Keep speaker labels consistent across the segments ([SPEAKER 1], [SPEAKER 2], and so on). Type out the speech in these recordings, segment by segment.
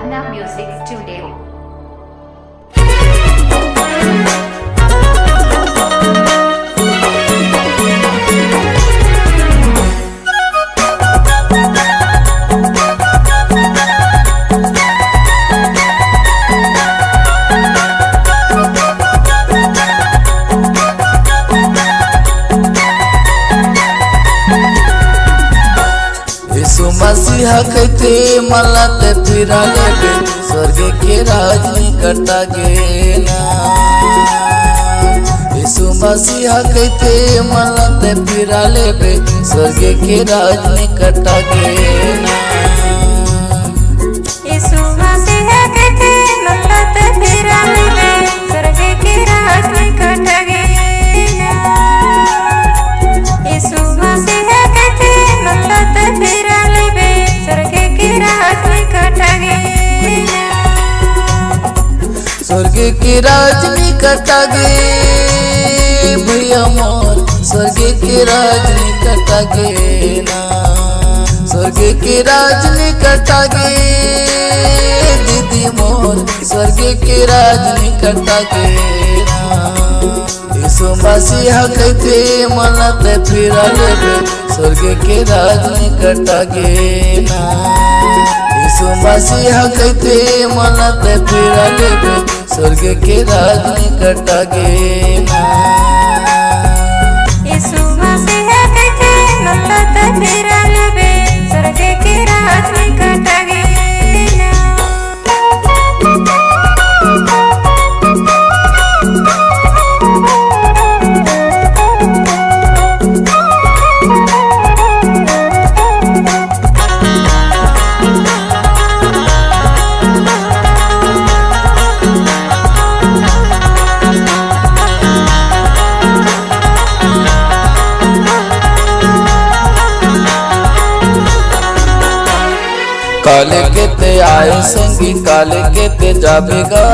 [SPEAKER 1] Archana Music Studio.
[SPEAKER 2] मसीहा कहते मला ते फिरा लेबे स्वर्ग के राज निकटा गे ना। यीशु मसीहा कहते मला ते फिरा लेबे स्वर्ग के राज निकटा गे ना।
[SPEAKER 3] यीशु मसीहा कहते मला ते फिरा लेबे स्वर्ग के राज निकटा गे ना। यीशु मसीहा कहते मला ते फिरा
[SPEAKER 2] स्वर्ग के राज निकटा गे भैया मोर स्वर्ग के राज निकटा गे ना। स्वर्ग के राज निकटा गे दीदी मोर स्वर्ग के राज निकटा गे ना। यीशु मसीहा कहते मला ते फिरा लेबे स्वर्ग के राज निकटा गे ना। यीशु मसीहा कहते मला ते फिरा लेबे स्वर्ग के राज निकटा गे ना।
[SPEAKER 3] यीशु मसीहा कहते मला ते फिरा लेबे स्वर्ग के राज निकटा गे ना।
[SPEAKER 2] काले के ते आए संगी काले के ते जाबेगा।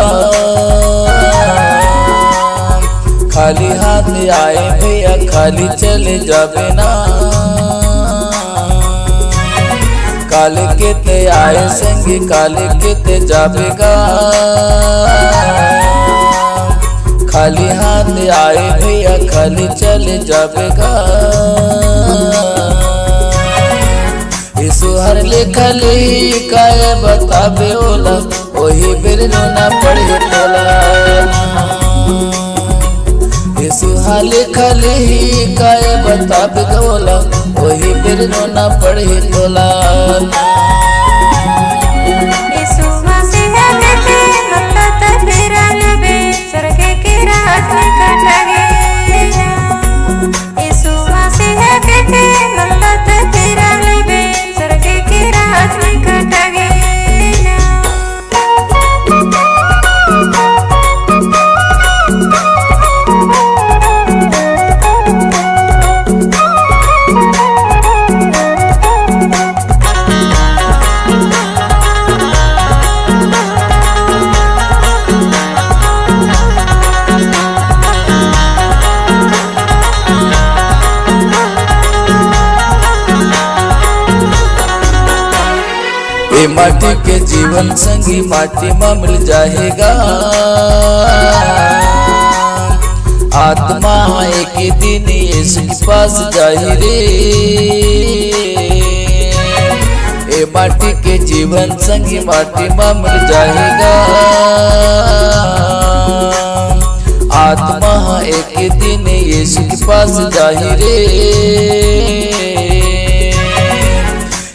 [SPEAKER 2] खाली हाथ आए भैया खाली चले जाबे ना। काले के ते आए संगी काले के ते जाबेगा। खाली हाथ आए भैया खाली चले जाबेगा। यीशु हर लेखा ले काय बताबे ओला वही बेर रोना पड़े तोला। यीशु हर लेखा ले काय बताबे ओला वही बेर रोना पड़े तोला।
[SPEAKER 3] यीशु मसीहा कहते मला ते फिरा लेबे स्वर्ग के राज निकटा गे ना। यीशु मसीहा कहते मला ते फिरा लेबे स्वर्ग के राज निकटा गे ना।
[SPEAKER 2] ये माटी के जीवन संगी माटी में मिल जाएगा। आत्मा एक ही दिन यीशु के पास जाए रे। ये माटी के जीवन संगी माटी में मिल जाएगा। आत्मा एक ही दिन यीशु के पास जाए रे।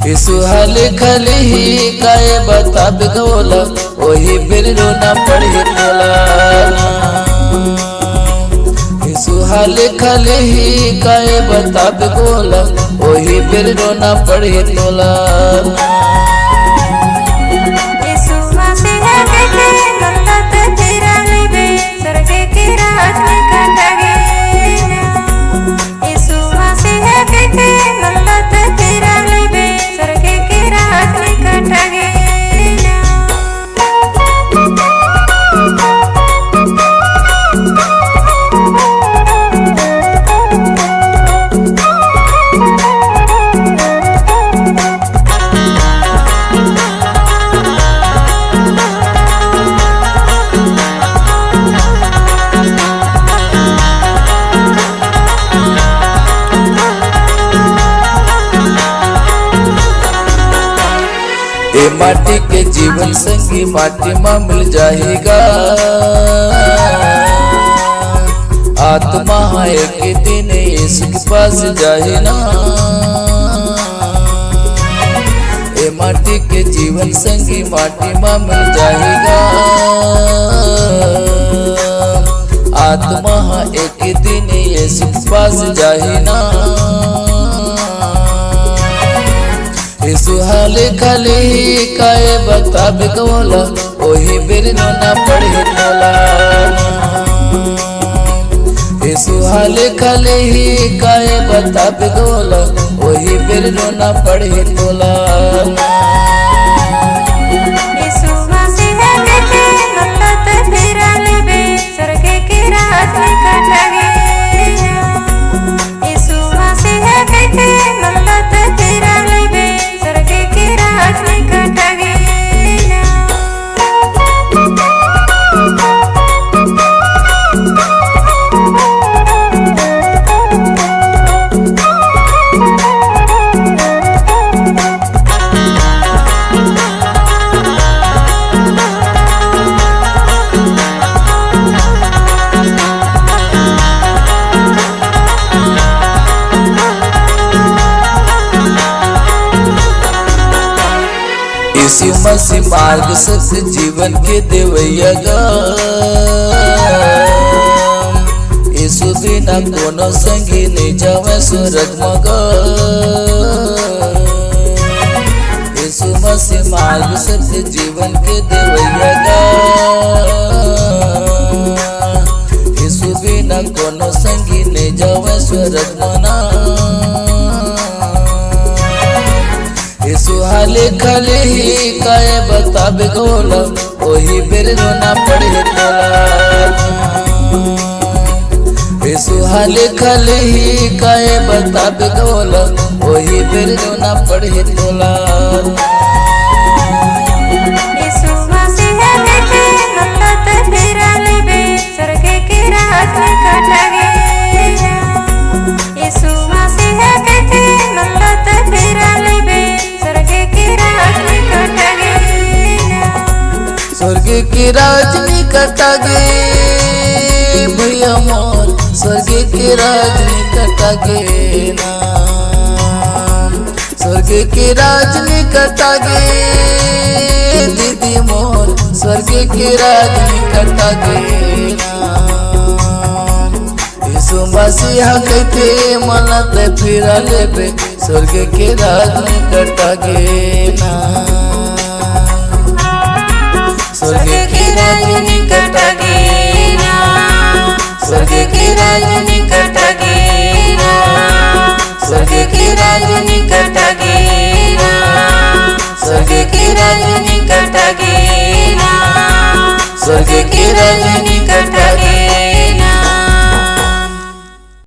[SPEAKER 2] यीशु हाल खाली ही काय बताबे गोला वही बेर रोना पड़े तोला। यीशु हाल खाली ही काय बताबे गोला वही बेर रोना पड़े तोला।
[SPEAKER 3] यीशु मसीहा कहते मला ते फिरा लेबे स्वर्ग के राज निकटा गे ना। यीशु मसीहा कहते मला ते फिरा लेबे स्वर्ग के राज निकटा गे ना।
[SPEAKER 2] ए माटी के जीवन संगी माटी में मिल जाएगा, आत्मा एक दिन यीशु के पास जाए ना। ए माटी के जीवन संगी माटी में मिल जाएगा, आत्मा एक दिन यीशु के पास जाए ना। यीशु हाले खाली काए बता बिगोला, ओही बेर ना पढ़े तोला। यीशु हाले खाली ही काए बता बिगोला, ओही बेर ना पढ़े तोला।
[SPEAKER 3] यीशु मसीह के मतलब फेरा लेबे स्वर्ग के राज निकट गया। यीशु मसीह के मतलब फेरा लेबे स्वर्ग के राज निकट गया।
[SPEAKER 2] यीशु मसीह मार्ग सत्य जीवन के देवैया गा, यीशु बिना कोनो संगी नहीं जावे स्वर्ग मगा। यीशु मसीह मार्ग सत्य जीवन के देवैया गा, यीशु बिना कोनो संगी नहीं जावे स्वर्ग मना। यीशु हाले खाले ही काए बता बिगोला, ओही बेर ना पढ़े तोला। यीशु हाले खाले ही काए बता बिगोला, ओही बेर ना पढ़े तोला।
[SPEAKER 3] यीशु मसीह के मतलब फेरा लेबे स्वर्ग के राज निकट गया। यीशु मसीह के मतलब फेरा लेबे स्वर्ग के राज निकट गया।
[SPEAKER 2] स्वर्ग के राज निकट गे भैया मोर, स्वर्ग के राज निकट गे ना। स्वर्ग के राज निकट गे दीदी मोर, स्वर्ग के राज निकट गे ना। यीशु मसीह कहते मनत फिरा लेबे स्वर्ग के राज निकट गे ना।
[SPEAKER 3] स्वर्ग के राज निकट गया। स्वर्ग के राज निकट गया। स्वर्ग के राज निकट गया। स्वर्ग के राज निकट गया। स्वर्ग के राज